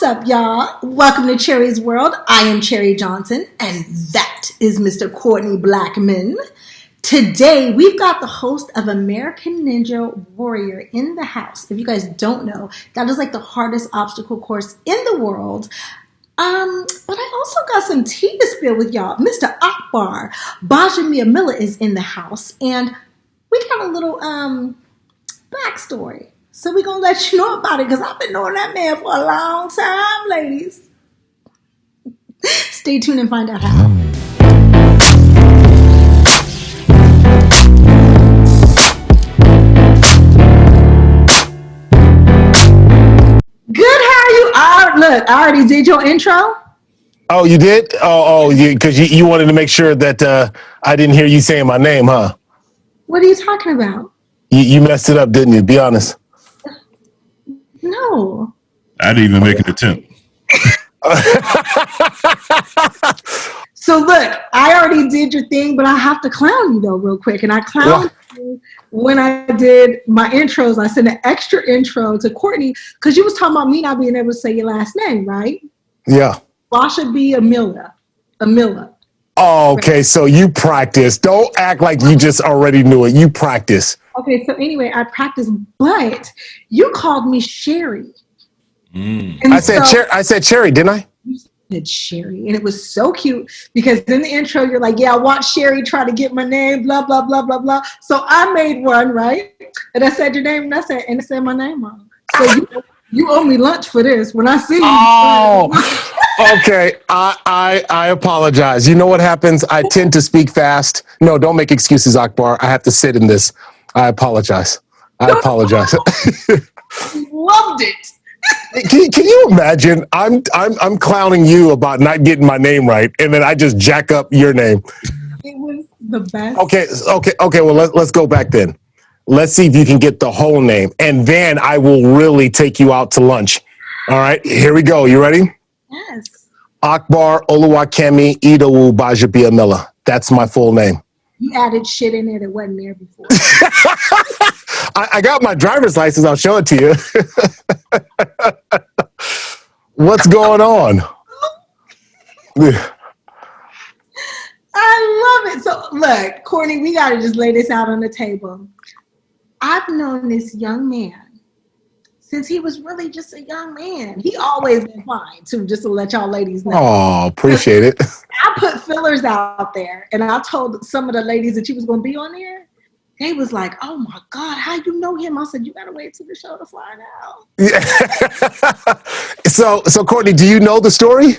up, y'all? Welcome to Cherie's World. I am Cherie Johnson, and that is Mr. Courtney Blackman. Today, we've got the host of American Ninja Warrior in the house. If you guys don't know, that is like the hardest obstacle course in the world. But I also got some tea to spill with y'all. Mr. Akbar Gbaja-Biamila is in the house, and we got a little backstory. So we're going to let you know about it because I've been knowing that man for a long time, ladies. Stay tuned and find out how. Good, how are you? Look, I already did your intro. Oh, you did? Because you wanted to make sure that I didn't hear you saying my name, huh? What are you talking about? You messed it up, didn't you? Be honest. No. I didn't even make an attempt. So look, I already did your thing, but I have to clown you though real quick. And I clowned you when I did my intros. I sent an extra intro to Courtney because you was talking about me not being able to say your last name, right? Yeah. Gbaja-Biamila. Oh, okay. So you practice. Don't act like you just already knew it. You practice. Okay, so anyway, I practiced, but you called me Cherie. I said Cherie, didn't I? You said Cherie, and it was so cute because in the intro, you're like, yeah, I watched Cherie try to get my name, blah, blah, blah, blah, blah. So I made one, right? And I said your name, and it said my name wrong. So you owe me lunch for this. When I see you. Oh, okay. I apologize. You know what happens? I tend to speak fast. No, don't make excuses, Akbar. I have to sit in this. I apologize. Loved it. Can you imagine? I'm clowning you about not getting my name right, and then I just jack up your name. It was the best. Okay. Well, let's go back then. Let's see if you can get the whole name, and then I will really take you out to lunch. All right, here we go. You ready? Yes. Akbar Oluwakemi Idowu Gbaja-Biamila. That's my full name. You added shit in there that wasn't there before. I got my driver's license. I'll show it to you. What's going on? I love it. So look, Courtney, we got to just lay this out on the table. I've known this young man since he was really just a young man. He always been fine too, just to let y'all ladies know. Oh, appreciate it. I put fillers out there and I told some of the ladies that you was going to be on there. They was like, oh my God, how you know him? I said, you got to wait till the show to find out. Yeah. So Courtney, do you know the story?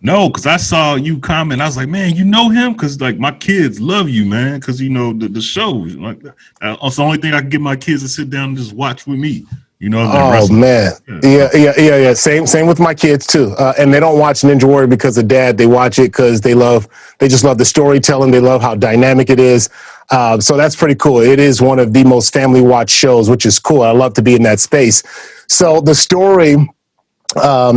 No, because I saw you comment. I was like, man, you know him? Because like my kids love you, man. Because you know the show. Like, it's the only thing I can get my kids to sit down and just watch with me. You know? Oh man, yeah. Same with my kids too. And they don't watch Ninja Warrior because of Dad. They watch it because they just love the storytelling. They love how dynamic it is. So that's pretty cool. It is one of the most family watched shows, which is cool. I love to be in that space. So the story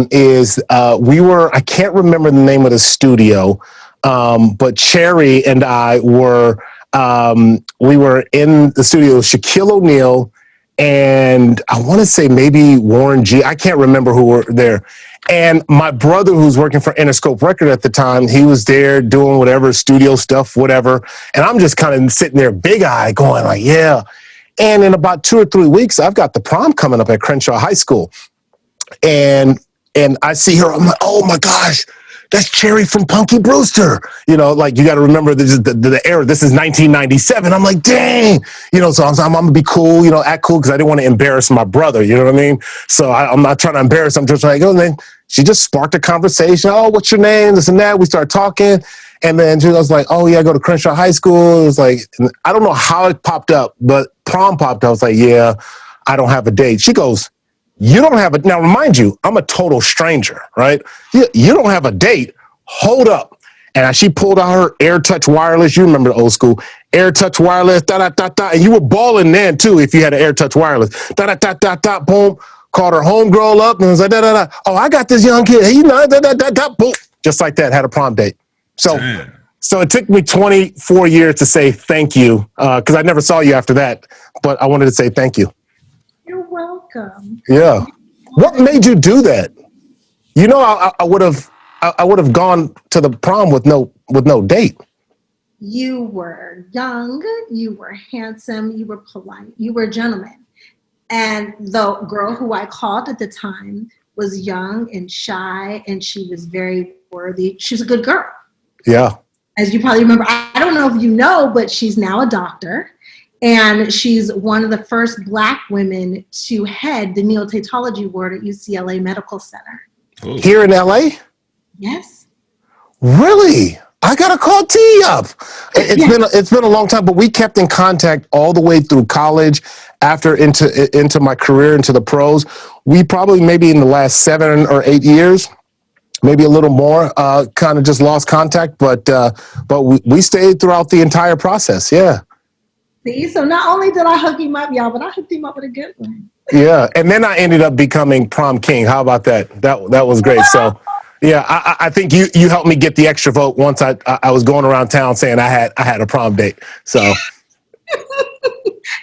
is I can't remember the name of the studio, but Cherie and I were in the studio with Shaquille O'Neal and I want to say maybe Warren G. I can't remember who were there. And my brother, who's working for Interscope Record at the time, he was there doing whatever studio stuff, whatever. And I'm just kind of sitting there, big eye, going like, yeah. And in about 2 or 3 weeks, I've got the prom coming up at Crenshaw High School. And I see her, I'm like, oh my gosh, that's Cherie from Punky Brewster. You know, like you got to remember this is the era. This is 1997. I'm like, dang, you know, so I'm gonna be cool, you know, act cool because I didn't want to embarrass my brother. You know what I mean? So I'm not trying to embarrass him. I'm just like, oh, and then she just sparked a conversation. Oh, what's your name? This and that. We started talking, and then she was like, oh yeah, I go to Crenshaw High School. It was like, I don't know how it popped up, but prom popped up. I was like, yeah, I don't have a date. She goes, you don't have now remind you, I'm a total stranger, right? You don't have a date. Hold up. And she pulled out her AirTouch wireless. You remember the old school AirTouch wireless, and you were balling then too if you had an AirTouch wireless. Boom. Called her homegirl up and was like, oh, I got this young kid. You know, boom. Just like that, had a prom date. So it took me 24 years to say thank you because I never saw you after that. But I wanted to say thank you. You're welcome. Yeah. What made you do that? I would have gone to the prom with no date. You were young, you were handsome, you were polite, you were a gentleman. And the girl who I called at the time was young and shy, and she was very worthy. She's a good girl. Yeah. As you probably remember, I don't know if you know, but she's now a doctor. And she's one of the first Black women to head the neonatology ward at UCLA Medical Center. Oh. Here in LA? Yes. Really? I gotta call T up. It's been a long time, but we kept in contact all the way through college, after into my career, into the pros. We probably maybe in the last 7 or 8 years, maybe a little more, kind of just lost contact, but we stayed throughout the entire process. Yeah. See, so not only did I hook him up, y'all, but I hooked him up with a good one. Yeah, and then I ended up becoming prom king. How about that? That was great. So, yeah, I think you helped me get the extra vote once I was going around town saying I had a prom date. So,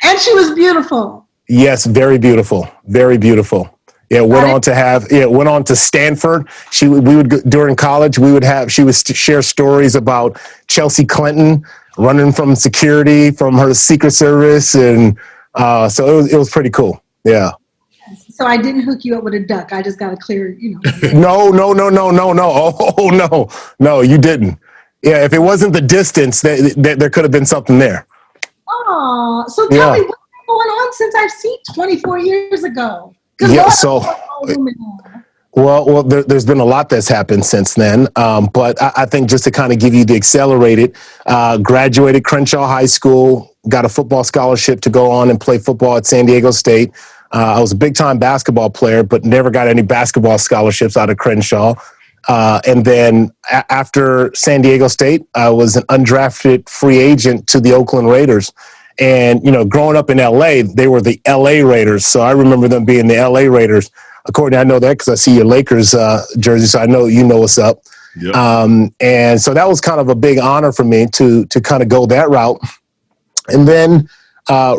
and she was beautiful. Yes, very beautiful, very beautiful. Yeah, went on to Stanford. We would go, during college, she would share stories about Chelsea Clinton running from security from her Secret Service, and so it was pretty cool. Yeah. So I didn't hook you up with a duck. I just got to clear, No. Oh, no, you didn't. Yeah, if it wasn't the distance, there could have been something there. Oh, so tell me what's been going on since I've seen 24 years ago. Yeah, Well, there's been a lot that's happened since then. But I think just to kind of give you the accelerated, graduated Crenshaw High School, got a football scholarship to go on and play football at San Diego State. I was a big time basketball player, but never got any basketball scholarships out of Crenshaw. And then after San Diego State, I was an undrafted free agent to the Oakland Raiders. And, growing up in LA, they were the LA Raiders. So I remember them being the LA Raiders. Courtney, I know that because I see your Lakers jersey, so I know you know what's up. Yep. And so that was kind of a big honor for me to kind of go that route. And then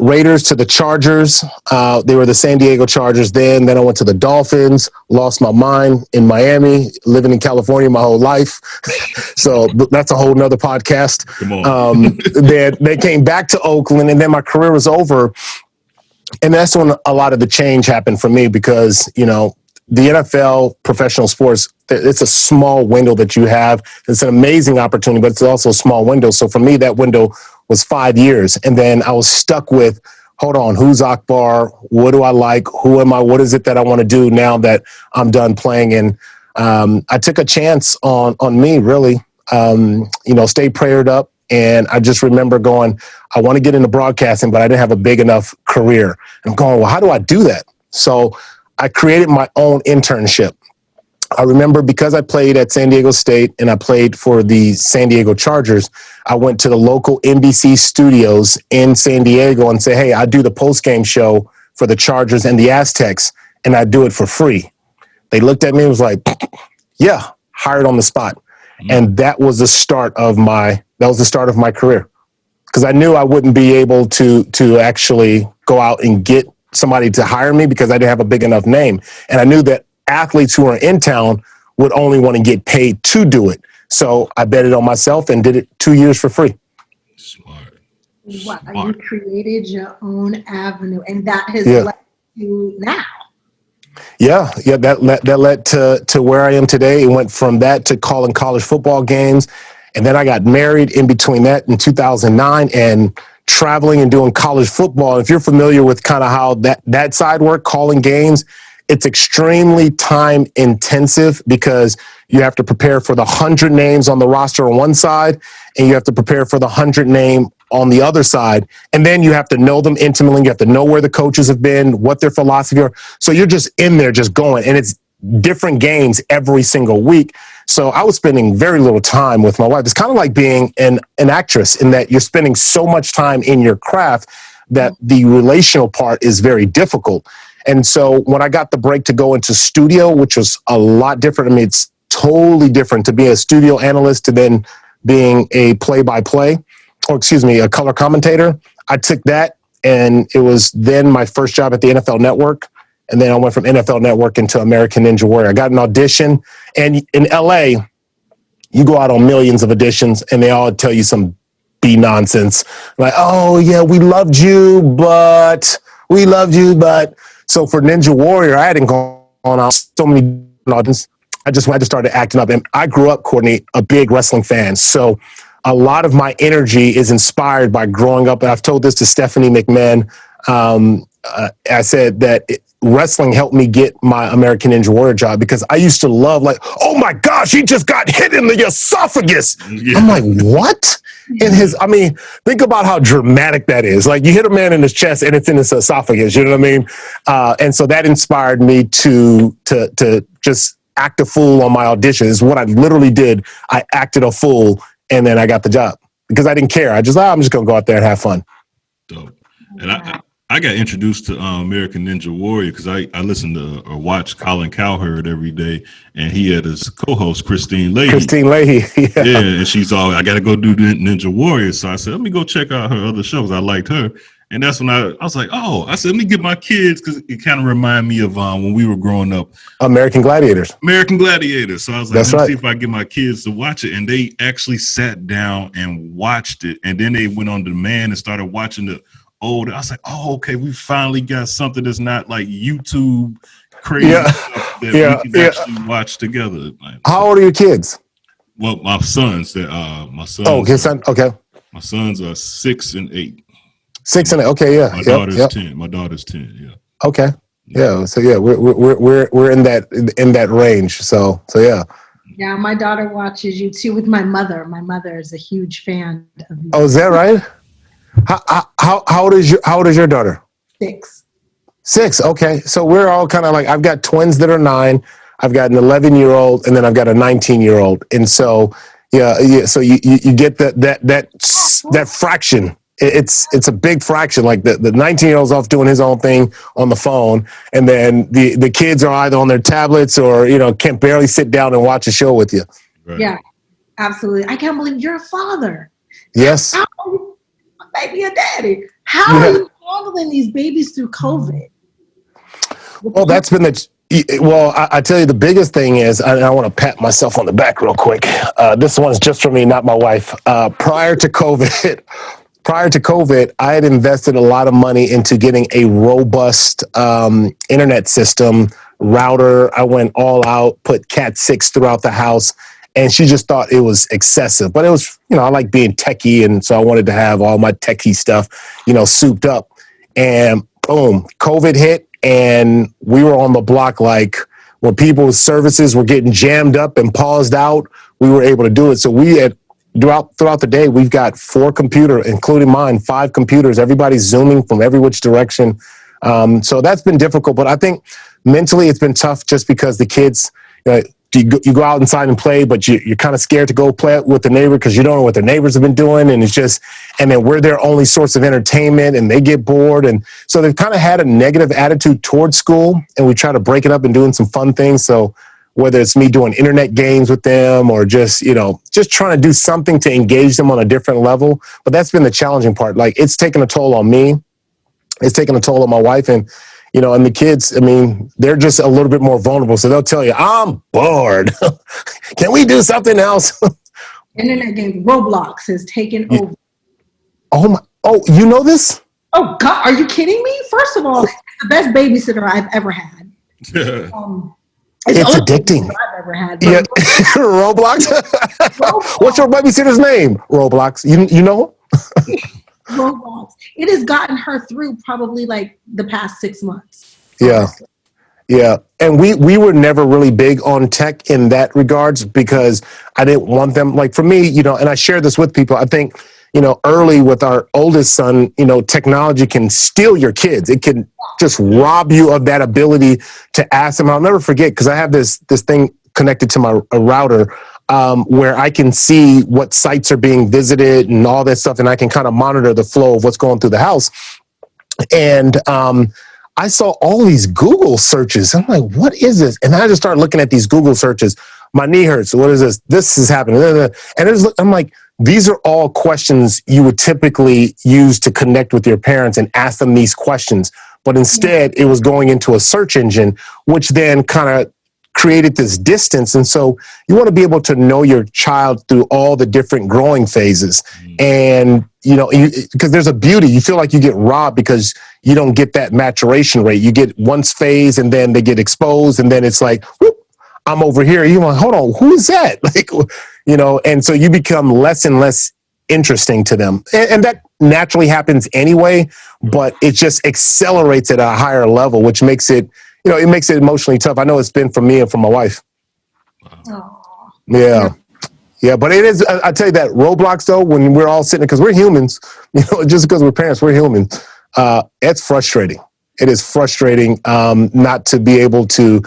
Raiders to the Chargers. They were the San Diego Chargers then. Then I went to the Dolphins, lost my mind in Miami, living in California my whole life. So that's a whole nother podcast. Come on. They came back to Oakland, and then my career was over. And that's when a lot of the change happened for me because, the NFL, professional sports, it's a small window that you have. It's an amazing opportunity, but it's also a small window. So for me, that window was 5 years. And then I was stuck with, hold on, who's Akbar? What do I like? Who am I? What is it that I want to do now that I'm done playing? And I took a chance on me, really, stayed prayed up. And I just remember going, I want to get into broadcasting, but I didn't have a big enough career. And I'm going, well, how do I do that? So I created my own internship. I remember because I played at San Diego State and I played for the San Diego Chargers, I went to the local NBC studios in San Diego and said, hey, I do the post-game show for the Chargers and the Aztecs, and I do it for free. They looked at me and was like, yeah, hired on the spot. Mm-hmm. And that was the start of my career, because I knew I wouldn't be able to actually go out and get somebody to hire me because I didn't have a big enough name. And I knew that athletes who are in town would only want to get paid to do it. So I betted on myself and did it 2 years for free. Smart. Wow, you created your own avenue, and that has led to now. Yeah, that led to where I am today. It went from that to calling college football games. And then I got married in between that in 2009 and traveling and doing college football. If you're familiar with kind of how that side work, calling games, it's extremely time intensive because you have to prepare for the 100 names on the roster on one side, and you have to prepare for the 100 name on the other side. And then you have to know them intimately. You have to know where the coaches have been, what their philosophy are. So you're just in there just going, and it's different games every single week. So I was spending very little time with my wife. It's kind of like being an actress in that you're spending so much time in your craft that the relational part is very difficult. And so when I got the break to go into studio, which was a lot different, I mean, it's totally different to be a studio analyst to then being a a color commentator. I took that, and it was then my first job at the NFL Network. And then I went from NFL Network into American Ninja Warrior. I got an audition, and in LA, you go out on millions of auditions and they all tell you some B nonsense. Like, oh yeah, we loved you, but so for Ninja Warrior, I hadn't gone out so many auditions. I just started acting up. And I grew up, Courtney, a big wrestling fan. So a lot of my energy is inspired by growing up. And I've told this to Stephanie McMahon. I said that wrestling helped me get my American Ninja Warrior job because I used to love, like, oh my gosh, he just got hit in the esophagus. Yeah. I'm like, what? In his, I mean, think about how dramatic that is. Like, you hit a man in his chest and it's in his esophagus. You know what I mean? And so that inspired me to just act a fool on my audition. Is what I literally did. I acted a fool, and then I got the job because I didn't care. I'm just gonna go out there and have fun. Dope. And I got introduced to American Ninja Warrior because I listened to or watch Colin Cowherd every day, and he had his co-host Christine Leahy. Yeah, and she's all, I got to go do the Ninja Warrior. So I said, let me go check out her other shows. I liked her, and that's when I was like, oh, I said, let me get my kids, because it kind of reminded me of when we were growing up, American Gladiators. So I was like, let me see if I get my kids to watch it, and they actually sat down and watched it, and then they went on demand and started watching the old. I was like, oh, okay, we finally got something that's not like YouTube crazy stuff that we can actually watch together. How old are your kids? Well, my sons. Oh, his son. Okay. My sons are 6 and 8. 6 and 8. Okay, yeah. My daughter's 10. My daughter's 10. Yeah. Okay. Yeah. So yeah, we're in that range. So yeah. Yeah, my daughter watches you too with my mother. My mother is a huge fan of you. Oh, is that right? How old is your daughter? 6. 6. Okay. So we're all kind of like, I've got twins that are 9. I've got an 11-year-old, and then I've got a 19-year-old. And so, yeah. So you get that fraction. It's a big fraction. Like the 19-year-old's off doing his own thing on the phone, and then the kids are either on their tablets or, can't barely sit down and watch a show with you. Right. Yeah, absolutely. I can't believe you're a father. Yes. Baby or daddy. How are you handling these babies through COVID? Well, that's been I tell you, the biggest thing is, I want to pat myself on the back real quick. This one's just for me, not my wife. Prior to COVID, I had invested a lot of money into getting a robust internet system, router. I went all out, put Cat 6 throughout the house. And she just thought it was excessive. But it was, I like being techie. And so I wanted to have all my techie stuff, souped up. And boom, COVID hit. And we were on the block, like when people's services were getting jammed up and paused out, we were able to do it. So we had, throughout the day, we've got 4 computers, including mine, 5 computers. Everybody's Zooming from every which direction. So that's been difficult. But I think mentally it's been tough just because the kids, you go out inside and play, but you're kind of scared to go play with the neighbor because you don't know what their neighbors have been doing. And and then we're their only source of entertainment, and they get bored. And so they've kind of had a negative attitude towards school, and we try to break it up and doing some fun things. So whether it's me doing internet games with them or just trying to do something to engage them on a different level. But that's been the challenging part. Like, it's taken a toll on me. It's taken a toll on my wife, and and the kids, I mean, they're just a little bit more vulnerable. So they'll tell you, I'm bored. Can we do something else? Internet game Roblox has taken over. Oh, you know this? Oh, God, are you kidding me? First of all, it's the best babysitter I've ever had. It's addicting. I've ever had. Yeah. Roblox? What's your babysitter's name? Roblox. You know? Roblox. It has gotten her through probably like the past 6 months. Yeah. Honestly. Yeah. And we were never really big on tech in that regards because I didn't want them, like for me, and I share this with people. I think, early with our oldest son, technology can steal your kids. It can just rob you of that ability to ask them. I'll never forget, because I have this thing connected to my router where I can see what sites are being visited and all that stuff, and I can kind of monitor the flow of what's going through the house. And I saw all these Google searches. I'm like, what is this? And I just started looking at these Google searches. My knee hurts. What is this? This is happening. And I'm like, these are all questions you would typically use to connect with your parents and ask them these questions. but instead it was going into a search engine, which then kind of created this distance. And so you want to be able to know your child through all the different growing phases. And, because there's a beauty, you feel like you get robbed because you don't get that maturation rate. You get one phase and then they get exposed and then it's like, whoop, I'm over here. You're like, hold on, who is that? And so you become less and less interesting to them. And that naturally happens anyway, but it just accelerates at a higher level, which makes it, it makes it emotionally tough. I know it's been for me and for my wife. Wow. Yeah. Yeah, but it is, I tell you that Roblox though, when we're all sitting, because we're humans, just because we're parents, we're humans. It's frustrating. It is frustrating not to be able to,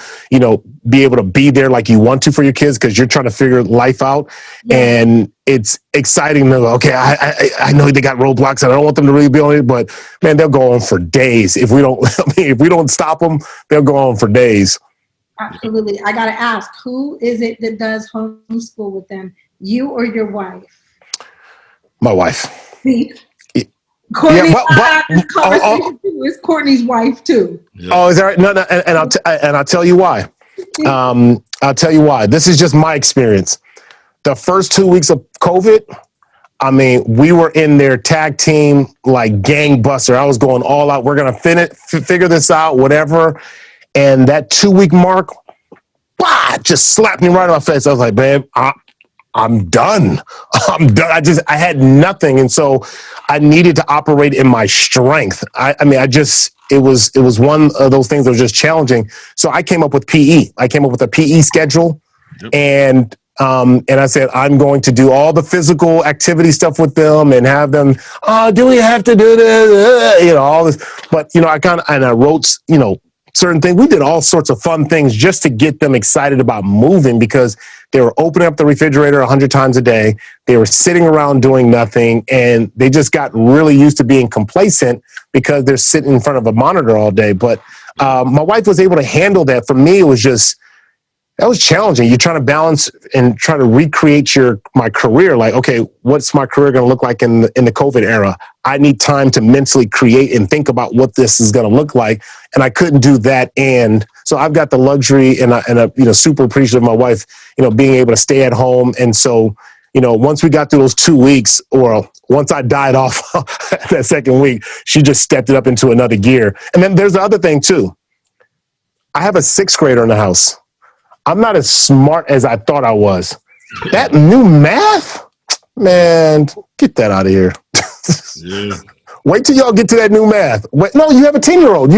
be there like you want to for your kids because you're trying to figure life out. Yeah. And it's exciting to go, okay, I know they got Roblox and I don't want them to really be on it, but man, they'll go on for days. If we don't stop them, they'll go on for days. Absolutely. I got to ask, who is it that does homeschool with them? You or your wife? My wife. See? Courtney, it's Courtney's wife too. Yeah. Oh, is that right? No, and I'll tell you why. I'll tell you why. This is just my experience. The first 2 weeks of COVID, we were in their tag team like gangbuster. I was going all out. We're gonna figure this out, whatever. And that 2 week mark, just slapped me right in my face. I was like, babe, I'm done. I'm done. I had nothing. And so I needed to operate in my strength. It was one of those things that was just challenging. So I came up with PE. I came up with a PE schedule. Yep. And I said, I'm going to do all the physical activity stuff with them and have them, do we have to do this? All this. But, I wrote, certain things. We did all sorts of fun things just to get them excited about moving because they were opening up the refrigerator 100 times a day. They were sitting around doing nothing, and they just got really used to being complacent because they're sitting in front of a monitor all day. But my wife was able to handle that. For me, that was challenging. You're trying to balance and try to recreate my career. Like, okay, what's my career going to look like in the COVID era? I need time to mentally create and think about what this is going to look like. And I couldn't do that. And so I've got the luxury and I super appreciative of my wife, being able to stay at home. And so, once we got through those 2 weeks, or once I died off that second week, she just stepped it up into another gear. And then there's the other thing too. I have a 6th grader in the house. I'm not as smart as I thought I was. That new math, man, get that out of here. Yeah. Wait till y'all get to that new math. No, you have a 10-year-old,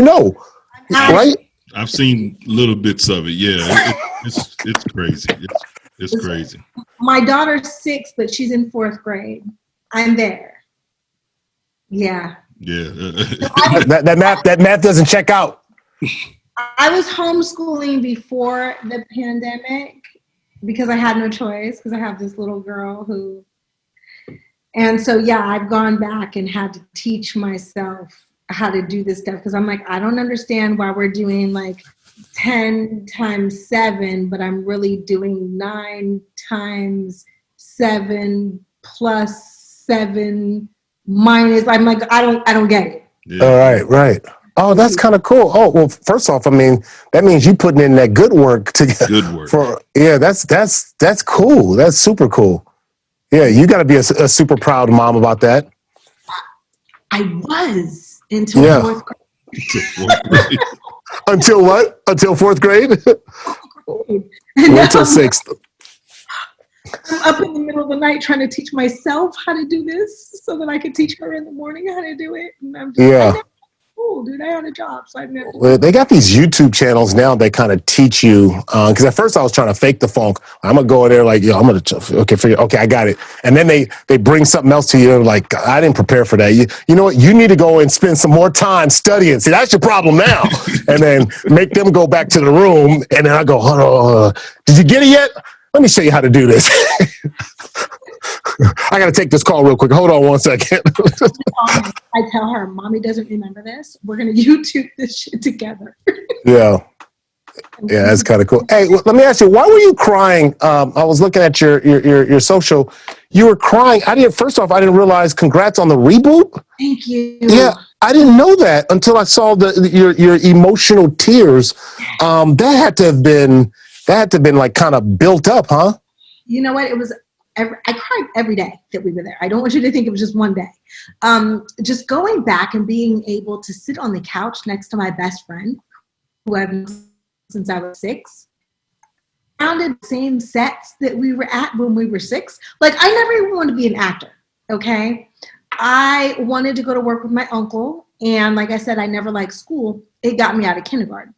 right? I've seen little bits of it. Yeah, it's crazy. It's crazy. My daughter's 6, but she's in 4th grade. I'm there. Yeah. Yeah. that math doesn't check out. I was homeschooling before the pandemic because I had no choice because I have this little girl and so, I've gone back and had to teach myself how to do this stuff because I'm like, I don't understand why we're doing like 10 times 7, but I'm really doing 9 times 7 plus 7 minus. I'm like, I don't get it. Yeah. All right. Oh, that's kind of cool. Oh, well, first off, that means you putting in that good work Good work. That's cool. That's super cool. Yeah, you got to be a super proud mom about that. I was until 4th grade. Until what? Until 4th grade? Until 6th. I'm up in the middle of the night trying to teach myself how to do this so that I could teach her in the morning how to do it. And I'm just cool, dude. I had a job, so I've never. Well, they got these YouTube channels now that kind of teach you. Because at first I was trying to fake the funk. I'm gonna go in there like, I'm gonna okay, I got it. And then they bring something else to you. Like, I didn't prepare for that. You know what? You need to go and spend some more time studying. See, that's your problem now. And then make them go back to the room. And then I go, hold on. Did you get it yet? Let me show you how to do this. I got to take this call real quick. Hold on one second. I tell her, Mommy doesn't remember this. We're going to YouTube this shit together. Yeah. Yeah, that's kind of cool. Hey, let me ask you, why were you crying? I was looking at your social. You were crying. First off, I didn't realize. Congrats on the reboot. Thank you. Yeah, I didn't know that until I saw your emotional tears. That had to have been like kind of built up, huh? You know what? It was. I cried every day that we were there. I don't want you to think it was just one day. Just going back and being able to sit on the couch next to my best friend, who I've known since I was 6, founded the same sets that we were at when we were 6. Like, I never even wanted to be an actor, okay? I wanted to go to work with my uncle, and like I said, I never liked school. It got me out of kindergarten.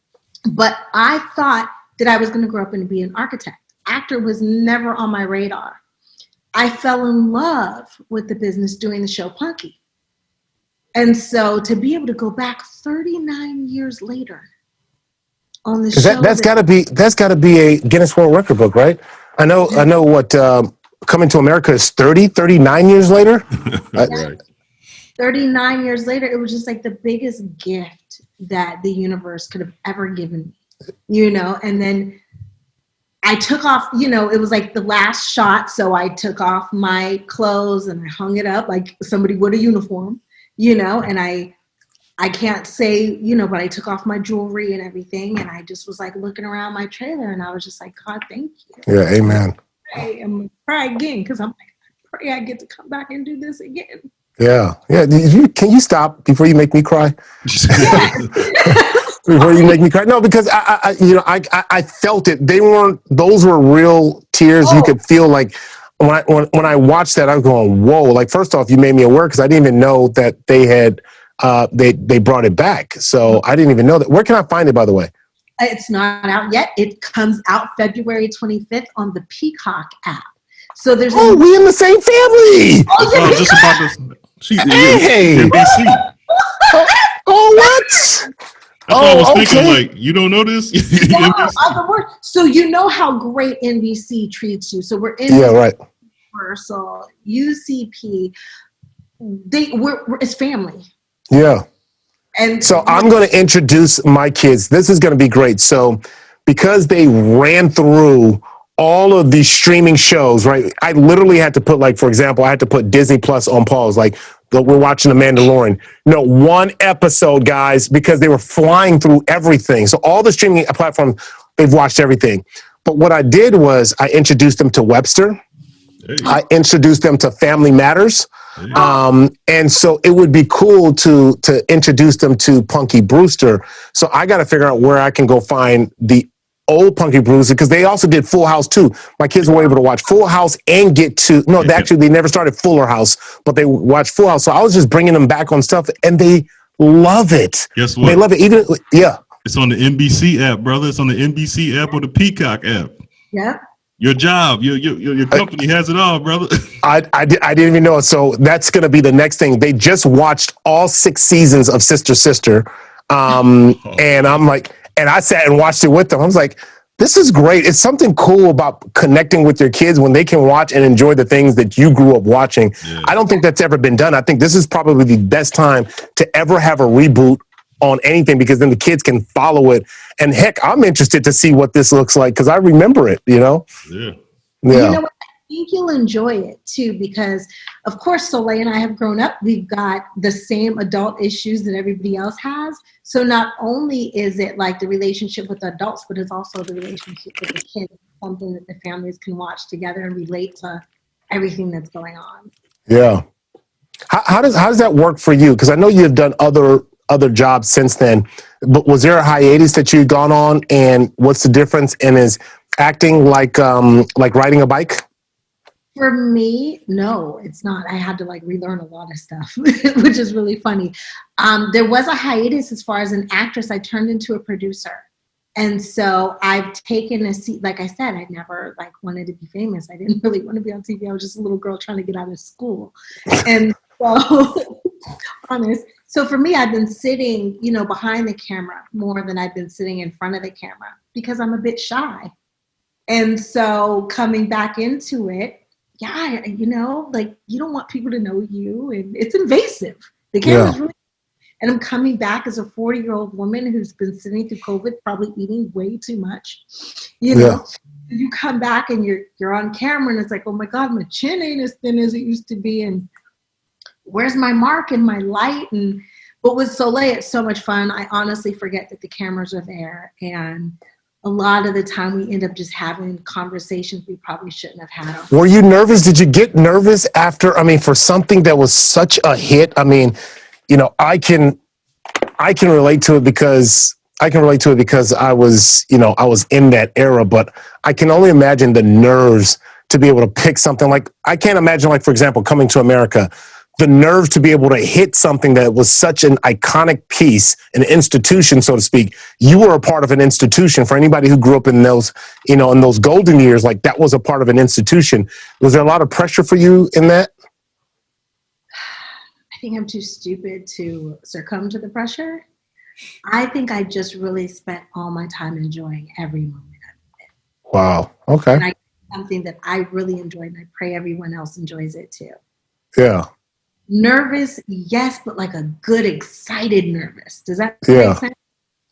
But I thought that I was going to grow up and be an architect. Actor was never on my radar. I fell in love with the business doing the show Punky. And so to be able to go back 39 years later on the show, that's got to be a Guinness World Record book, right? I know what Coming to America is 39 years later. Right. 39 years later, it was just like the biggest gift that the universe could have ever given me, and then I took off, it was like the last shot. So I took off my clothes and I hung it up like somebody would a uniform, and I can't say, but I took off my jewelry and everything. And I just was like looking around my trailer and I was just like, God, thank you. Yeah. Amen. I'm going to cry again because I'm like, I pray I get to come back and do this again. Yeah. Yeah. Can you stop before you make me cry? Before you make me cry? No, because I felt it. Those were real tears. You could feel like when I watched that, I was going, whoa. Like, first off, you made me aware because I didn't even know that they had, they brought it back. So I didn't even know that. Where can I find it, by the way? It's not out yet. It comes out February 25th on the Peacock app. So there's we in the same family. Oh, just about this. Hey. NBC. What? That's why I was thinking, like, you don't know this? So you know how great NBC treats you. So we're in Universal, UCP. We're it's family. Yeah. And so I'm going to introduce my kids. This is going to be great. So because they ran through all of these streaming shows, right? I literally had to put, like, for example, I had to put Disney Plus on pause. Like, we're watching The Mandalorian. No, one episode, guys, because they were flying through everything. So all the streaming platforms, they've watched everything. But what I did was I introduced them to Webster. Hey. I introduced them to Family Matters. Hey. And so it would be cool to introduce them to Punky Brewster. So I got to figure out where I can go find the old Punky Brewster, because they also did Full House too. My kids were able to watch Full House and they never started Fuller House, but they watched Full House. So I was just bringing them back on stuff, and they love it. Guess what? They love it. It's on the NBC app, brother. It's on the NBC app or the Peacock app. Yeah. Your job, your company has it all, brother. I didn't even know it. So that's going to be the next thing. They just watched all 6 seasons of Sister. And I'm like, and I sat and watched it with them. I was like, this is great. It's something cool about connecting with your kids when they can watch and enjoy the things that you grew up watching. Yeah. I don't think that's ever been done. I think this is probably the best time to ever have a reboot on anything, because then the kids can follow it. And heck, I'm interested to see what this looks like because I remember it, Yeah. You know what? I think you'll enjoy it too, because of course Soleil and I have grown up. We've got the same adult issues that everybody else has. So not only is it like the relationship with the adults, but it's also the relationship with the kids, something that the families can watch together and relate to everything that's going on. Yeah. How does that work for you? Because I know you've done other jobs since then, but was there a hiatus that you'd gone on, and what's the difference? And is acting like riding a bike? For me, no, it's not. I had to relearn a lot of stuff, which is really funny. There was a hiatus as far as an actress. I turned into a producer. And so I've taken a seat. Like I said, I never wanted to be famous. I didn't really want to be on TV. I was just a little girl trying to get out of school. And so, honest. So for me, I've been sitting, behind the camera more than I've been sitting in front of the camera because I'm a bit shy. And so coming back into it, you don't want people to know you, and it's invasive. The camera's really, And I'm coming back as a 40-year-old woman who's been sitting through COVID, probably eating way too much. You know, you come back and you're on camera and it's like, oh my God, my chin ain't as thin as it used to be. And where's my mark and my light? But with Soleil, it's so much fun. I honestly forget that the cameras are there. And a lot of the time we end up just having conversations we probably shouldn't have had. Were you nervous? Did you get nervous after, for something that was such a hit? I can relate to it because I was in that era, but I can only imagine the nerves to be able to pick something like, I can't imagine, like, for example, Coming to America, the nerve to be able to hit something that was such an iconic piece, an institution, so to speak. You were a part of an institution. For anybody who grew up in those, in those golden years, like that was a part of an institution. Was there a lot of pressure for you in that? I think I'm too stupid to succumb to the pressure. I think I just really spent all my time enjoying every moment of it. Wow. Okay. And something that I really enjoyed, and I pray everyone else enjoys it too. Yeah. Nervous, yes, but like a good, excited nervous. Does that make sense?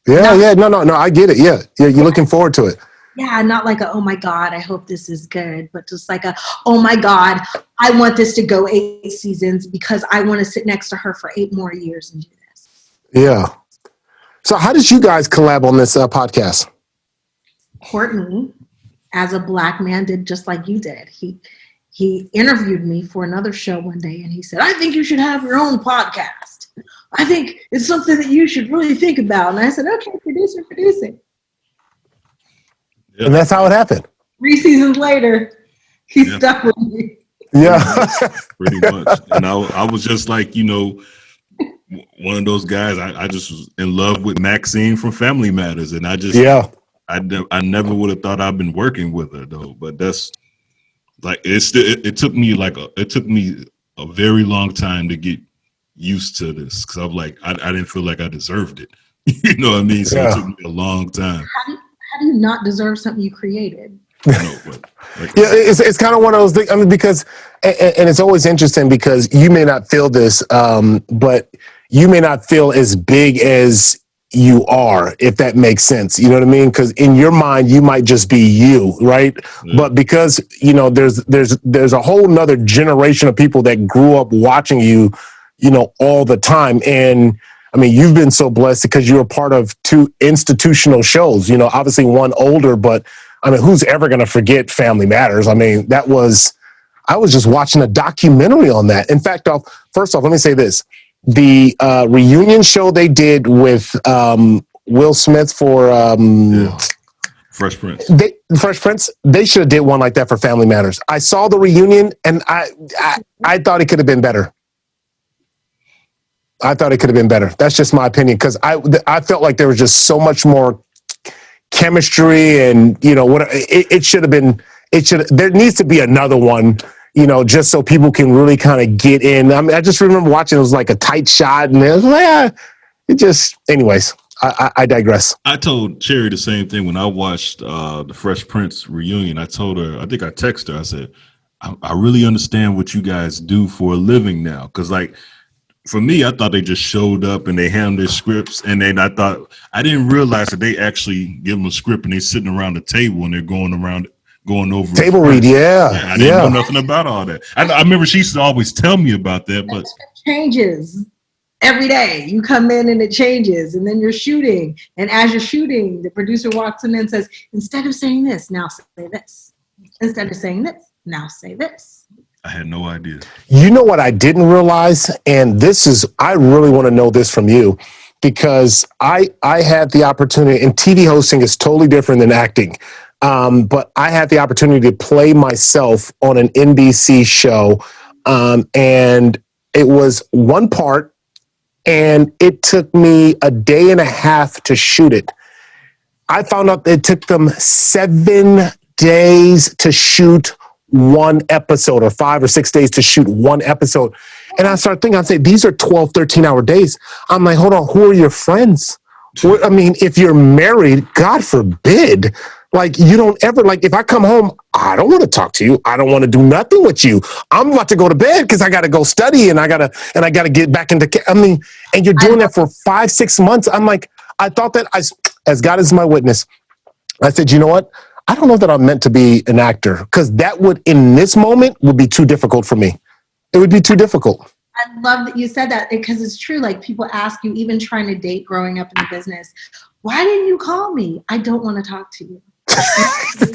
Yeah. No, I get it. Yeah. You're looking forward to it. Yeah, not like oh my God, I hope this is good, but just like oh my God, I want this to go 8 seasons because I want to sit next to her for 8 more years and do this. Yeah. So how did you guys collab on this podcast? Courtney, as a Black man, did just like you did. He interviewed me for another show one day and he said, I think you should have your own podcast. I think it's something that you should really think about. And I said, okay, produce it. Yep. And that's how it happened. 3 seasons later, he stuck with me. Yeah. Pretty much. And I was just like, one of those guys, I just was in love with Maxine from Family Matters. And I just, I never would have thought I'd been working with her though. But that's like, it took me a very long time to get used to this. Cause I'm like, I didn't feel like I deserved it. You know what I mean? So it took me a long time. How do you not deserve something you created? It's kind of one of those things. Because, and it's always interesting because you may not feel this, but you may not feel as big as you are, if that makes sense. You know what I mean? Because in your mind, you might just be you, right? Yeah. But because there's a whole nother generation of people that grew up watching you, all the time, and you've been so blessed because you were part of 2 institutional shows. Obviously one older, but who's ever going to forget Family Matters? I was just watching a documentary on that. In fact, first off, let me say this. The reunion show they did with Will Smith for Fresh Prince. Fresh Prince, they should have did one like that for Family Matters. I saw the reunion and I thought it could have been better. That's just my opinion because I felt like there was just so much more chemistry and it should have been. There needs to be another one. Just so people can really kind of get in. I just remember watching, it was like a tight shot and it was like, anyways, I digress. I told Cherie the same thing when I watched the Fresh Prince reunion. I told her, I think I texted her, I said, I really understand what you guys do for a living now. Cause like, for me, I thought they just showed up and they handed their scripts and then I didn't realize that they actually give them a script and they're sitting around the table and they're going over table read. I didn't know nothing about all that. I remember she used to always tell me about that, but it changes every day. You come in and it changes, and then you're shooting, and as you're shooting, the producer walks in and says, "Instead of saying this, now say this. Instead of saying this, now say this." I had no idea. You know what I didn't realize, and I really want to know this from you. Because I had the opportunity, and TV hosting is totally different than acting. But I had the opportunity to play myself on an NBC show. And it was one part and it took me a day and a half to shoot it. I found out it took them 7 days to shoot one episode or 5 or 6 days to shoot one episode. And I started thinking, I'd say, these are 12, 13-hour days. I'm like, hold on, who are your friends? If you're married, God forbid, Like, you don't ever, like, if I come home, I don't want to talk to you. I don't want to do nothing with you. I'm about to go to bed because I got to go study and I got to get back into, and you're doing that for 5-6 months. I'm like, I thought that as God is my witness, I said, you know what? I don't know that I'm meant to be an actor because that would, in this moment, would be too difficult for me. It would be too difficult. I love that you said that because it's true. Like, people ask you, even trying to date growing up in the business, why didn't you call me? I don't want to talk to you. I can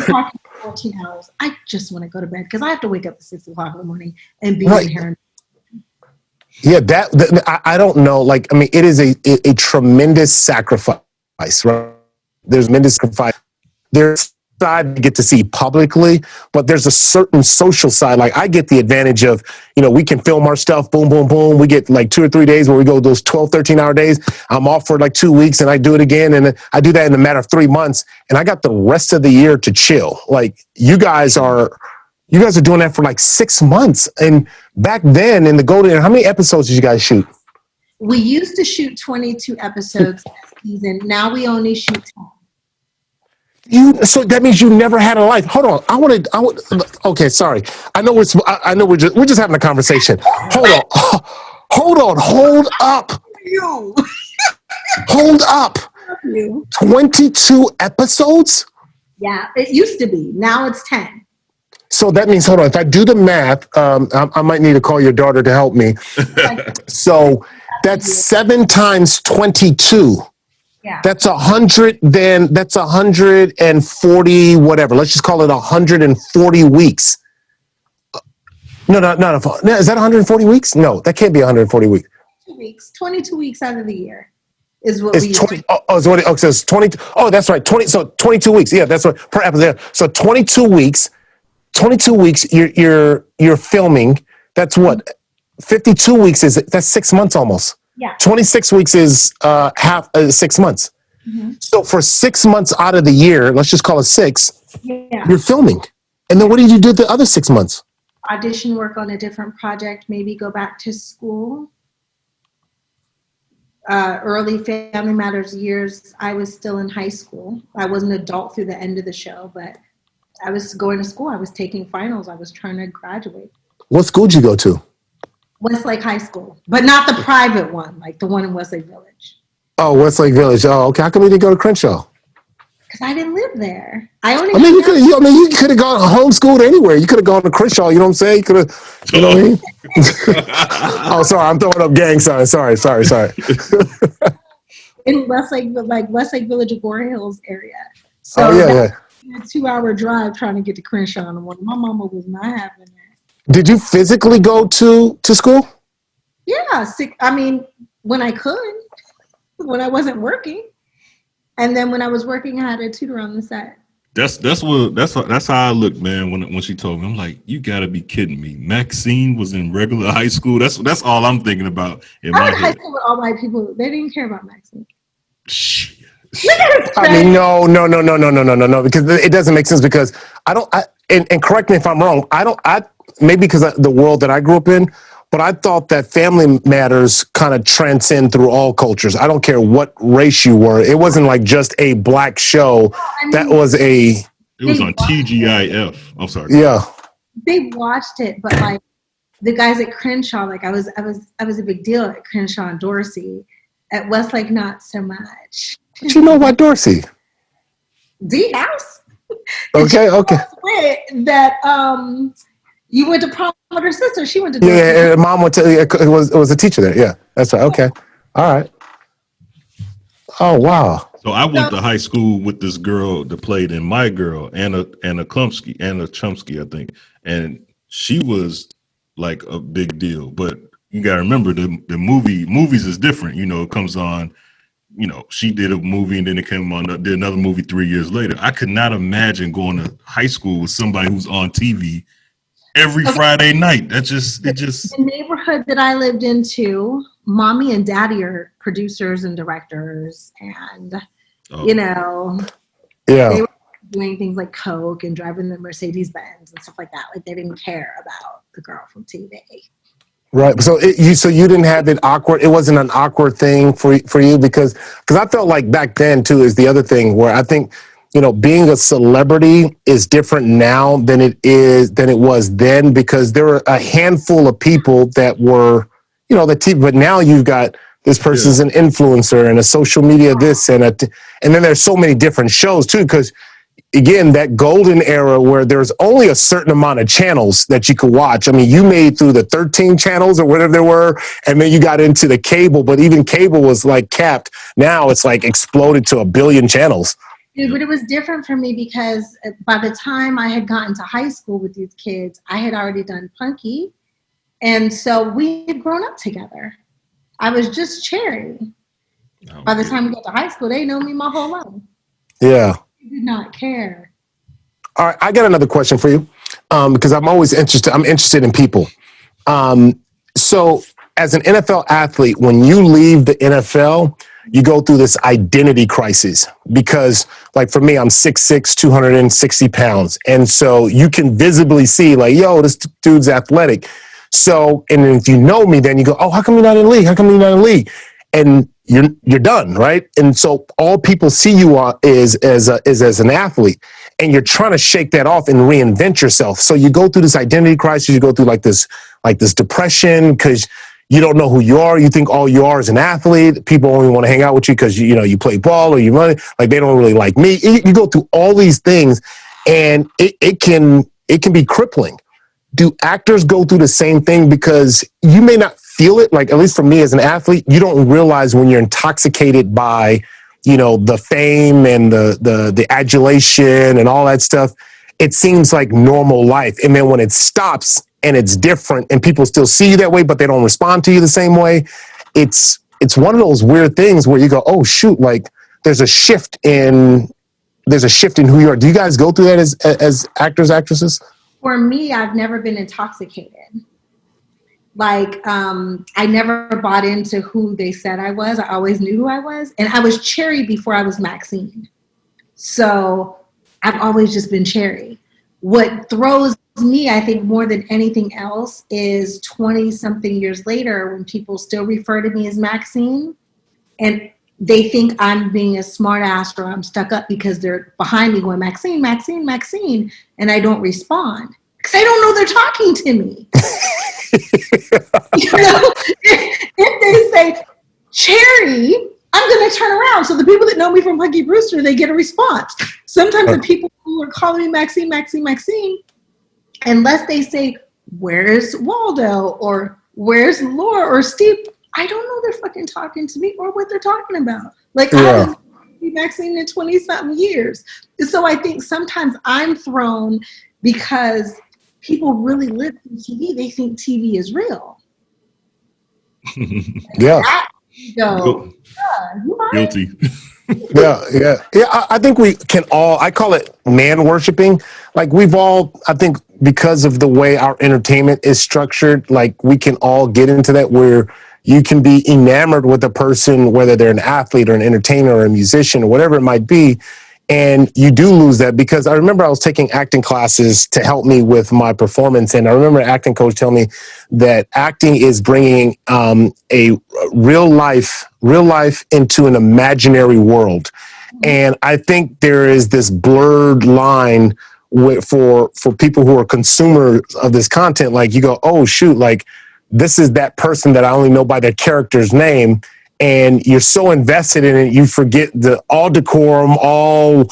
talk to you for 14 hours. I just want to go to bed because I have to wake up at 6 o'clock in the morning and be in here. Yeah, I don't know. Like, I mean, it is a tremendous sacrifice, right? There's tremendous sacrifice. There's side to get to see publicly, but there's a certain social side. Like, I get the advantage of, we can film our stuff, boom, boom, boom. We get like 2 or 3 days where we go those 12, 13-hour days. I'm off for like 2 weeks and I do it again. And I do that in a matter of 3 months. And I got the rest of the year to chill. Like, you guys are doing that for like 6 months. And back then in the Golden Era, how many episodes did you guys shoot? We used to shoot 22 episodes a season. Now we only shoot 10. So that means you never had a life. Hold on. Okay, sorry. I know we're just having a conversation. Hold up. Hold up. 22 episodes? Yeah, it used to be. Now it's 10. So that means, hold on. If I do the math, I might need to call your daughter to help me. So that's 7 times 22. Yeah. That's 100, then that's 140, whatever. Let's just call it 140 weeks. No. Is that 140 weeks? No, that can't be 140 weeks. 2 weeks, 22 weeks out of the year is what we used to do. So it's 20. Oh, that's right. 20. So 22 weeks. Yeah, that's what per episode. So 22 weeks. 22 weeks. You're filming. That's what 52 weeks is. That's 6 months almost. Yeah. 26 weeks is 6 months. Mm-hmm. So for 6 months out of the year, let's just call it 6, you're filming. And then what did you do the other 6 months? Audition work on a different project, maybe go back to school. Early Family Matters years, I was still in high school. I was an adult through the end of the show, but I was going to school. I was taking finals. I was trying to graduate. What school did you go to? Westlake High School, but not the private one, like the one in Westlake Village. Oh, Westlake Village. Oh, okay. How come you didn't go to Crenshaw? Because I didn't live there. You could have gone homeschooled anywhere. You could have gone to Crenshaw. You know what I'm saying? You could have. You know what I mean? Oh, sorry. I'm throwing up gang signs. Sorry. In Westlake Village, Agora Hills area. So yeah. A 2-hour drive trying to get to Crenshaw in the morning. My mama was not having that. Did you physically go to school? Yeah, when I could, when I wasn't working, and then when I was working, I had a tutor on the side. That's how I look, man. When she told me, I'm like, you gotta be kidding me. Maxine was in regular high school. That's all I'm thinking about in my head. High school with all white people. They didn't care about Maxine. I mean, no, because it doesn't make sense. Because and correct me if I'm wrong. Maybe because of the world that I grew up in, but I thought that Family Matters kind of transcend through all cultures. I don't care what race you were. It wasn't like just a black show. It was on TGIF. I'm sorry. Yeah. They watched it, but like the guys at Crenshaw, like I was a big deal at Crenshaw and Dorsey. At Westlake, not so much. But you know about Dorsey? D House. Okay. That you went to prom with her sister. She went to Dorsey. Yeah, mom went to. It was a teacher there. Yeah, that's right. Okay, all right. Oh wow. So I went to high school with this girl that played in My Girl, Anna Chomsky, I think, and she was like a big deal. But you gotta remember the movies is different. It comes on. She did a movie and then it came on, did another movie 3 years later. I could not imagine going to high school with somebody who's on TV every Friday night. The neighborhood that I lived into, mommy and daddy are producers and directors, and they were doing things like Coke and driving the Mercedes Benz and stuff like that. Like, they didn't care about the girl from TV. Right. So you didn't have it awkward. It wasn't an awkward thing for you because I felt like back then too is the other thing where I think, being a celebrity is different now than it was then, because there were a handful of people that were, but now you've got this person's an influencer and a social media this and then there's so many different shows too, because again, that golden era where there's only a certain amount of channels that you could watch. I mean, you made through the 13 channels or whatever there were, and then you got into the cable, but even cable was like capped. Now it's like exploded to 1 billion channels. Dude, but it was different for me because by the time I had gotten to high school with these kids, I had already done Punky. And so we had grown up together. I was just Cherie. By the time we got to high school, they know me my whole life. Yeah. Did not care. All right, I got another question for you, because I'm always interested. I'm interested in people. So, as an NFL athlete, when you leave the NFL, you go through this identity crisis because, like for me, I'm 6'6", 260 pounds, and so you can visibly see, like, yo, this dude's athletic. So, and if you know me, then you go, oh, how come you're not in the league? How come you're not in the league? And you're done, right? And so all people see you is as an athlete, and you're trying to shake that off and reinvent yourself. So you go through this identity crisis. You go through like this depression because you don't know who you are. You think all you are is an athlete. People only want to hang out with you because you play ball or you run. Like they don't really like me. You go through all these things, and it can be crippling. Do actors go through the same thing? Because you may not feel it, like at least for me as an athlete, you don't realize when you're intoxicated by, the fame and the adulation and all that stuff. It seems like normal life. And then when it stops and it's different and people still see you that way, but they don't respond to you the same way, it's one of those weird things where you go, oh shoot, like there's a shift in who you are. Do you guys go through that as actors, actresses? For me, I've never been intoxicated. Like, I never bought into who they said I was. I always knew who I was. And I was Cherie before I was Maxine. So I've always just been Cherie. What throws me, I think, more than anything else is 20-something years later when people still refer to me as Maxine. And they think I'm being a smart ass or I'm stuck up because they're behind me going, Maxine, Maxine, Maxine. And I don't respond because I don't know they're talking to me. If they say Cherie, I'm going to turn around. So the people that know me from Punky Brewster, they get a response. Sometimes the people who are calling me Maxine, Maxine, Maxine, unless they say, where's Waldo or where's Laura or Steve, I don't know they're fucking talking to me or what they're talking about. Like, I haven't been Maxine in 20-something years. So I think sometimes I'm thrown because people really live through TV. They think TV is real. Yeah. Guilty. Yeah. I think we can all, I call it man worshiping. Like we've all, I think because of the way our entertainment is structured, like we can all get into that where you can be enamored with a person, whether they're an athlete or an entertainer or a musician or whatever it might be. And you do lose that, because I remember I was taking acting classes to help me with my performance. And I remember an acting coach telling me that acting is bringing a real life into an imaginary world. And I think there is this blurred line for people who are consumers of this content. Like you go, oh, shoot, like this is that person that I only know by their character's name. And you're so invested in it, you forget all decorum, all,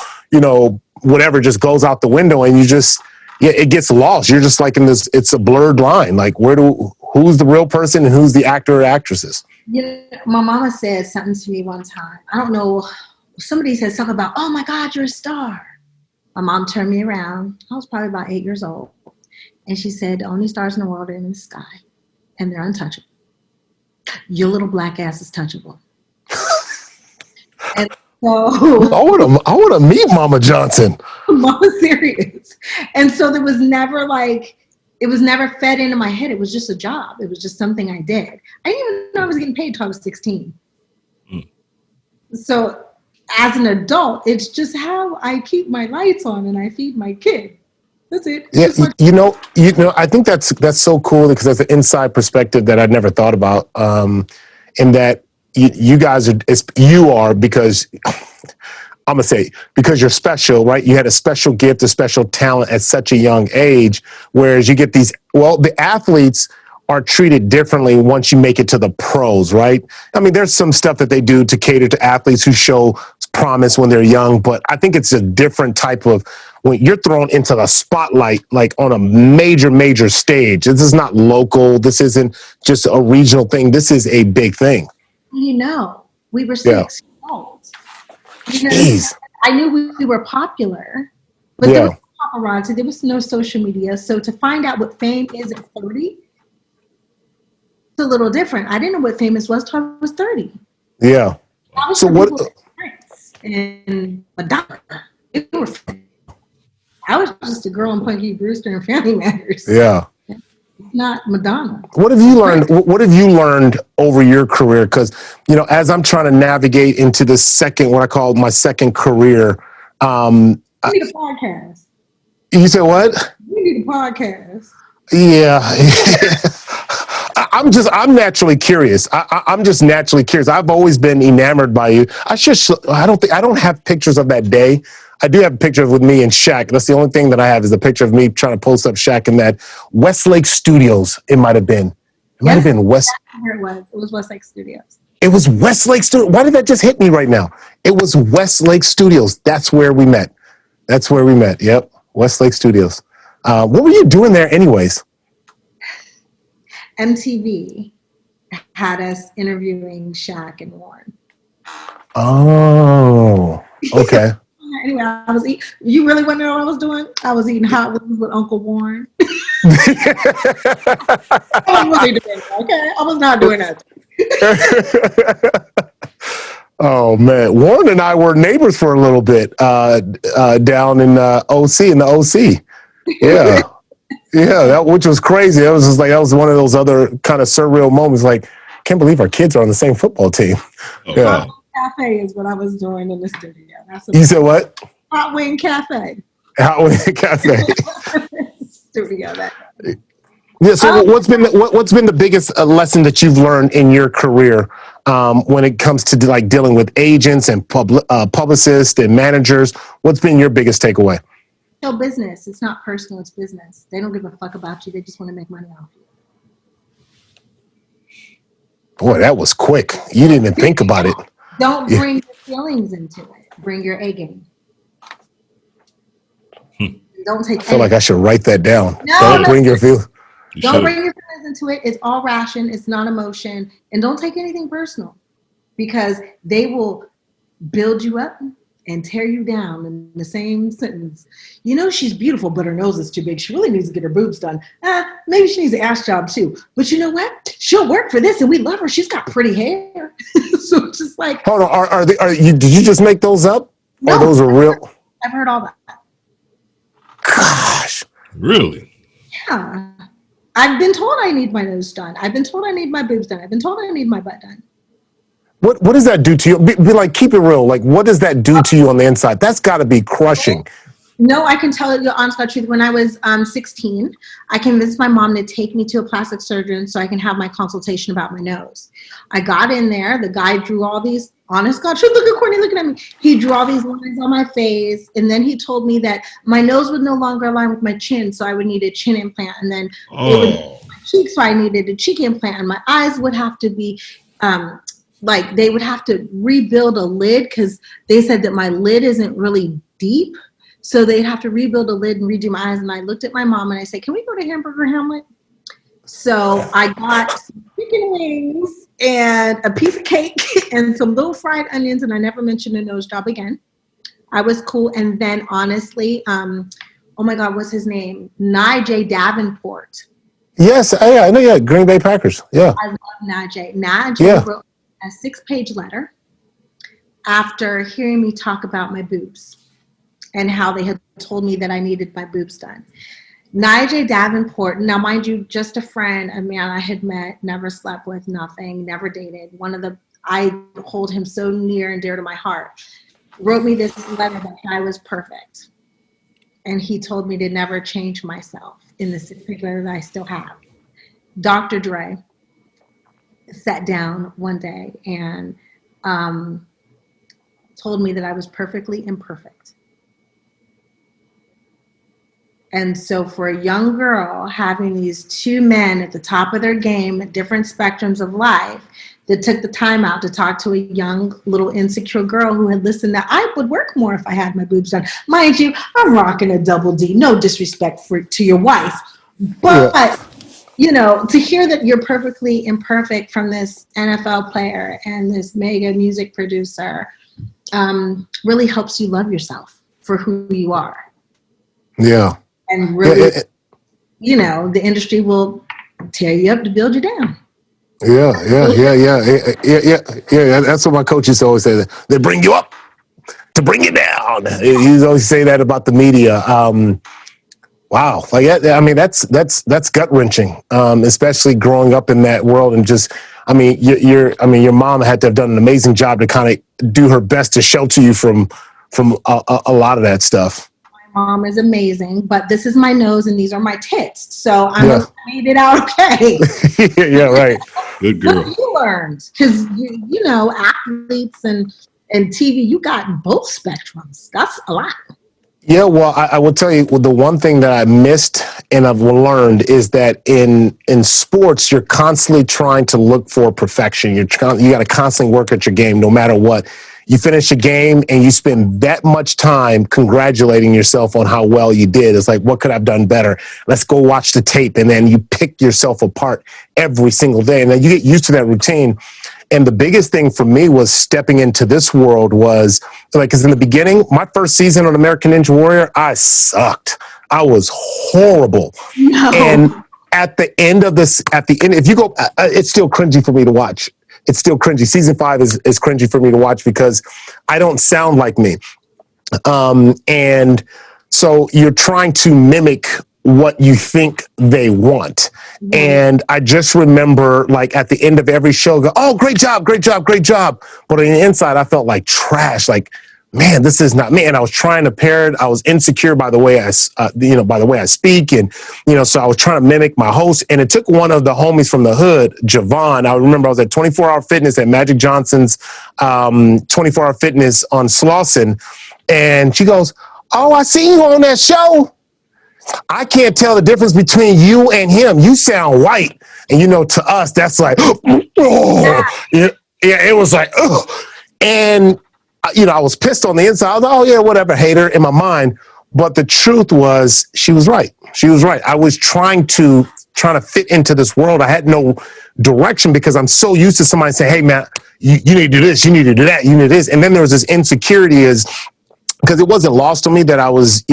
whatever just goes out the window, and it gets lost. You're just like in this, it's a blurred line. Like who's the real person and who's the actor or actresses? My mama said something to me one time. I don't know. Somebody said something about, oh my God, you're a star. My mom turned me around. I was probably about 8 years old. And she said, the only stars in the world are in the sky, and they're untouchable. Your little black ass is touchable. And so I want to meet Mama Johnson. Mama's serious. And so there was never it was never fed into my head. It was just a job. It was just something I did. I didn't even know I was getting paid until I was 16. So as an adult, it's just how I keep my lights on and I feed my kid. That's it. Yeah, Just like I think that's so cool because that's an inside perspective that I'd never thought about. In that you guys are because I'm gonna say because you're special, right? You had a special gift, a special talent at such a young age, whereas you get the athletes are treated differently once you make it to the pros, right? I mean, there's some stuff that they do to cater to athletes who show promise when they're young, but I think it's a different type of when you're thrown into the spotlight, like on a major, major stage. This is not local. This isn't just a regional thing. This is a big thing. We were Yeah. 6 years old. Jeez. I knew we were popular, but there was no paparazzi. There was no social media. So to find out what fame is at 30, it's a little different. I didn't know what famous was until I was 30. Yeah. So what? And Madonna. I was just a girl in Punky Brewster and Family Matters. Yeah. Not Madonna. What have you learned? What have you learned over your career? Because as I'm trying to navigate into this what I call my second career. You need a podcast. You said what? You need a podcast. Yeah. I'm naturally curious. I'm just naturally curious. I've always been enamored by you. I don't have pictures of that day. I do have a picture with me and Shaq. That's the only thing that I have is a picture of me trying to post up Shaq in that Westlake Studios. It might have been. It might have been West. Where it was. It was Westlake Studios. It was Westlake Studios. Why did that just hit me right now? It was Westlake Studios. That's where we met. Yep. Westlake Studios. What were you doing there anyways? MTV had us interviewing Shaq and Warren. Oh, okay. Anyway, I was eating. You really want to know what I was doing? I was eating hot wings with Uncle Warren. I was really doing that, okay? I was not doing that. Oh man, Warren and I were neighbors for a little bit down in the OC. Yeah. Yeah, which was crazy. It was just like that was one of those other kind of surreal moments. Like, can't believe our kids are on the same football team. Oh, yeah. Wow. Cafe is what I was doing in the studio. You said what? Hot Wing Cafe. Hot Wing Cafe. Studio. Yeah. So, what's been the biggest lesson that you've learned in your career when it comes to like dealing with agents and publicists and managers? What's been your biggest takeaway? No business. It's not personal. It's business. They don't give a fuck about you. They just want to make money off you. Boy, that was quick. You didn't even think about it. Don't bring your feelings into it. Bring your A game. Don't take. I feel like I should write that down. Don't bring your feelings. Don't bring your feelings into it. It's all ration. It's not emotion. And don't take anything personal because they will build you up and tear you down in the same sentence. She's beautiful, but her nose is too big. She really needs to get her boobs done. Maybe she needs an ass job too. But you know what? She'll work for this, and we love her. She's got pretty hair. So it's just like. Hold on. Did you just make those up? No, or those are real? I've heard all that. Gosh. Really? Yeah. I've been told I need my nose done. I've been told I need my boobs done. I've been told I need my butt done. What does that do to you? Be like, keep it real. Like, what does that do to you on the inside? That's got to be crushing. No, I can tell you the honest God truth. When I was 16, I convinced my mom to take me to a plastic surgeon so I can have my consultation about my nose. I got in there. The guy drew all these, honest God truth, look at Courtney looking at me. He drew all these lines on my face. And then he told me that my nose would no longer align with my chin, so I would need a chin implant. And then it would be my cheek, so I needed a cheek implant. And my eyes would have to be... they would have to rebuild a lid because they said that my lid isn't really deep. So they'd have to rebuild a lid and redo my eyes. And I looked at my mom and I said, can we go to Hamburger Hamlet? So I got some chicken wings and a piece of cake and some little fried onions. And I never mentioned a nose job again. I was cool. And then honestly, oh my God, what's his name? Najee Davenport. Yes, I know. Yeah, Green Bay Packers. Yeah. I love Najee. Najee wrote a 6-page letter after hearing me talk about my boobs and how they had told me that I needed my boobs done. Najee Davenport, now mind you, just a friend, a man I had met, never slept with, nothing, never dated. I hold him so near and dear to my heart, wrote me this letter that I was perfect. And he told me to never change myself in the six feet that I still have. Dr. Dre sat down one day and told me that I was perfectly imperfect. And so for a young girl, having these two men at the top of their game at different spectrums of life that took the time out to talk to a young little insecure girl who had listened that I would work more if I had my boobs done. Mind you, I'm rocking a double D. No disrespect to your wife. But, you know, to hear that you're perfectly imperfect from this NFL player and this mega music producer really helps you love yourself for who you are. Yeah. And really, you know, the industry will tear you up to build you down. Yeah. That's what my coach used to always say. They bring you up to bring you down. He used to always say that about the media. Wow. Like, I mean, that's gut wrenching, especially growing up in that world. And just, I mean, your mom had to have done an amazing job to kind of do her best to shelter you from a lot of that stuff. Mom is amazing, but this is my nose and these are my tits. So I made it out okay. Yeah, right. Good girl. What you learned, because you know, athletes and TV, you got both spectrums. That's a lot. Yeah, well, I will tell you, the one thing that I missed and I've learned is that in sports, you're constantly trying to look for perfection. You got to constantly work at your game, no matter what. You finish a game and you spend that much time congratulating yourself on how well you did. It's like, what could I have done better? Let's go watch the tape. And then you pick yourself apart every single day. And then you get used to that routine. And the biggest thing for me was stepping into this world was like, because in the beginning, my first season on American Ninja Warrior, I sucked. I was horrible. No. And at the end, if you go, it's still cringy for me to watch. It's still cringy. Season 5 is cringy for me to watch because I don't sound like me. And so you're trying to mimic what you think they want. Mm-hmm. And I just remember, like, at the end of every show, go, oh, great job. But on the inside, I felt like trash. Like, man, this is not me. And I was trying to pair it. I was insecure by the way I speak. And, so I was trying to mimic my host. And it took one of the homies from the hood, Javon. I remember I was at 24 Hour Fitness at Magic Johnson's 24 Hour Fitness on Slauson. And she goes, oh, I see you on that show. I can't tell the difference between you and him. You sound white. And, to us, that's like, oh. Yeah, it was like, oh. And, I was pissed on the inside. I was like, oh, yeah, whatever, hater in my mind. But the truth was, she was right. I was trying to fit into this world. I had no direction because I'm so used to somebody saying, hey, man, you need to do this, you need to do that, you need to do this. And then there was this insecurity because it wasn't lost on me that I was,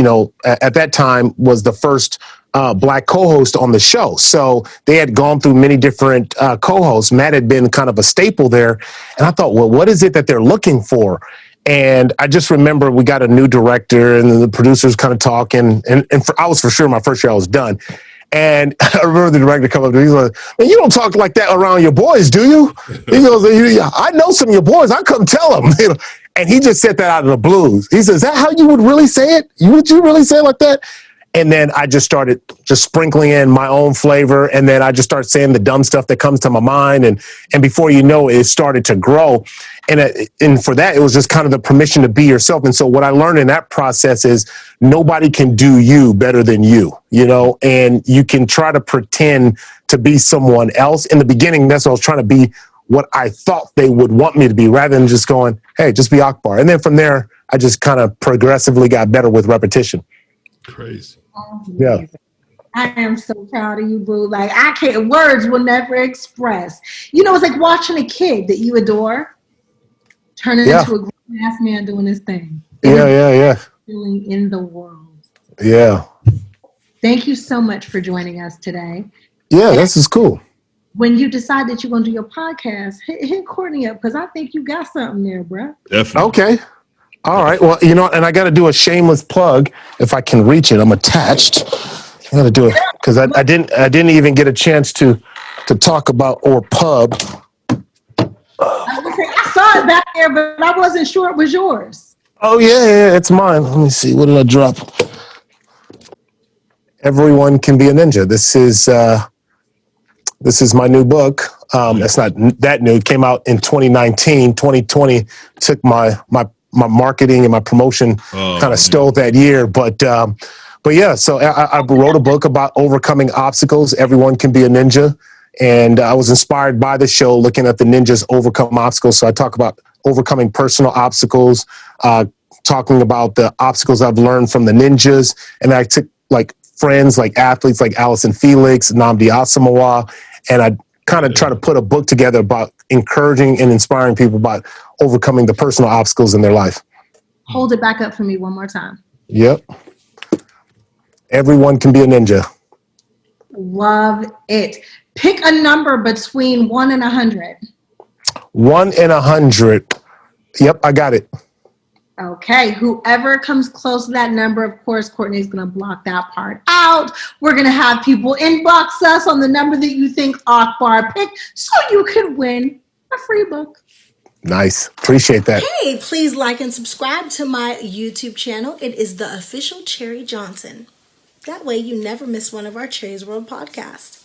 at that time was the first Black co-host on the show. So they had gone through many different co-hosts. Matt had been kind of a staple there. And I thought, well, what is it that they're looking for? And I just remember we got a new director and the producers kind of talking. And I was for sure my first year I was done. And I remember the director come up to me. He's like, man, you don't talk like that around your boys, do you? He goes, I know some of your boys. I come tell them. And he just said that out of the blues. He says, is that how you would really say it? Would you really say it like that? And then I just started just sprinkling in my own flavor. And then I just started saying the dumb stuff that comes to my mind. And before you know it, it started to grow. And for that, it was just kind of the permission to be yourself. And so what I learned in that process is nobody can do you better than you, and you can try to pretend to be someone else. In the beginning, that's what I was trying to be, what I thought they would want me to be, rather than just going, hey, just be Akbar. And then from there, I just kind of progressively got better with repetition. Crazy. Yeah. I am so proud of you, boo. Like, I can't, words will never express. It's like watching a kid that you adore turning into a grown-ass man doing his thing. Yeah. Feeling in the world. Yeah. Thank you so much for joining us today. Yeah, this is cool. When you decide that you're going to do your podcast, hit Courtney up because I think you got something there, bro. Definitely. Okay. All right. Well, and I got to do a shameless plug if I can reach it. I'm attached. I got to do it because I didn't even get a chance to talk about or pub. I saw it back there, but I wasn't sure it was yours. Oh yeah, it's mine. Let me see. What did I drop? Everyone Can Be a Ninja. This is my new book. It's not that new. It came out in 2019. 2020 took my marketing and my promotion, kind of stole that year. But yeah, so I wrote a book about overcoming obstacles. Everyone Can Be a Ninja. And I was inspired by the show, looking at the ninjas overcome obstacles. So I talk about overcoming personal obstacles, talking about the obstacles I've learned from the ninjas. And I took like friends, like athletes like Allison Felix, Nnamdi Asomugha, and I kind of try to put a book together about encouraging and inspiring people about overcoming the personal obstacles in their life. Hold it back up for me one more time. Yep. Everyone Can Be a Ninja. Love it. Pick a number between 1 and 100. 1 and 100. Yep, I got it. Okay, whoever comes close to that number, of course, Courtney's going to block that part out. We're going to have people inbox us on the number that you think Akbar picked so you can win a free book. Nice. Appreciate that. Hey, please like and subscribe to my YouTube channel. It is the official Cherie Johnson. That way you never miss one of our Cherie's World podcasts.